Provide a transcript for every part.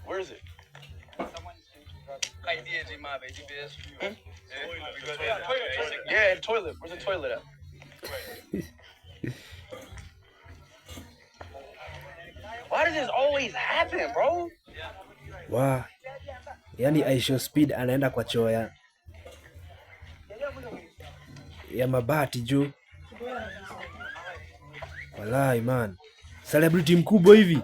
Where is it? Yeah, toilet. Where's the toilet at? Why does this always happen, bro? Wow. Yani Aisho Speed anaenda kwa choo ya mabati juu. Walai man. Celebrity mkubwa hivi.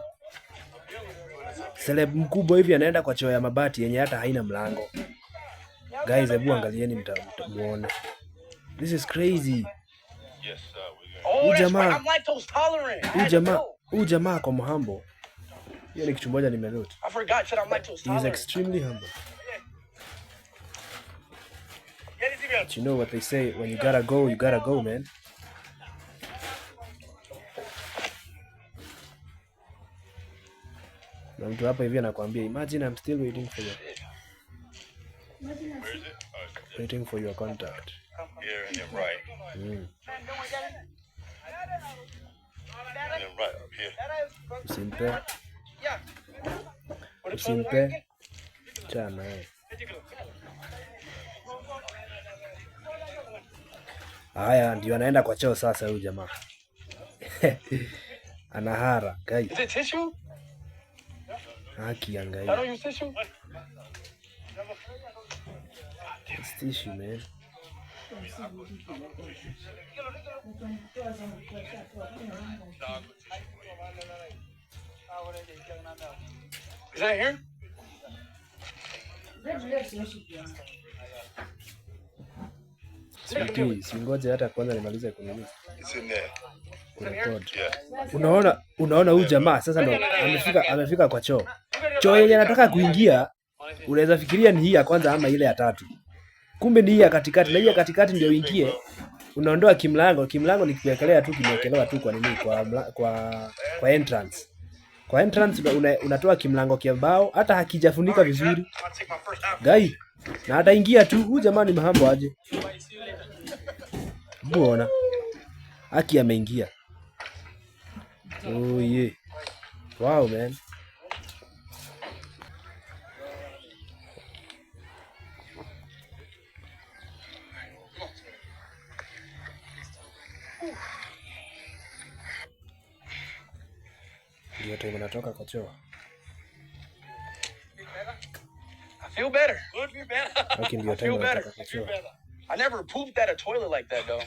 Celeb mkubwa hivi anaenda kwa choo ya mabati yenye hata haina mlango. Guys, hebu angalieni mtamuone. This is crazy. Huyu jamaa kwa humble. Hiyo ni kitu moja nimenote. He is extremely humble. But you know what they say, when you gotta go, man. Na mtu hapa hivi anakuambia, imagine I'm still waiting for you. Waiting for your contact. Here and you're right. You're right up here. Usimpe. Chana Haya ndio anaenda kwa choo sasa huyu jamaa. Anahara, guys. Is it tissue? Haki angai. I don't use tissue. It's tissue, man. Is that here? Singoje hata kwanza nimalize kunini. It's in there. Yeah. Unaona huyu jamaa sasa ndo amefika kwa choo. Choo yenye anataka kuingia unaweza fikiria ni hii ya kwanza ama ile ya tatu. Kumbe ni hii ya katikati, na hii ya katikati ndio uingie. Unaondoa kimlango ni kuwekelea tu kimewekelewa tu kwa nini kwa entrance. Kwa entrance unatoa kimlango kia bao hata hakijafunika vizuri. Guy, na hata ingia tu huyu jamaa ni mahambo aje. Mbona? Haki ameingia. Oh yeah. Wow man. Ndio tu unatoka kwa choo. I feel better. Good, better. Okay, ndio tu unatoka kwa choo. I never pooped at a toilet like that though.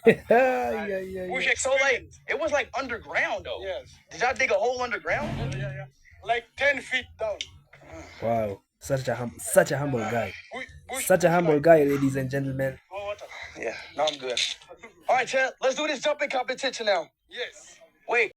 Yeah. So like, it was like underground though. Yes. Did y'all dig a hole underground? Yeah. Like 10 feet down. Wow. Such a humble guy. Such a humble guy, ladies and gentlemen. Yeah, no, I'm good. All right, Chad, let's do this jumping competition now. Yes. Wait.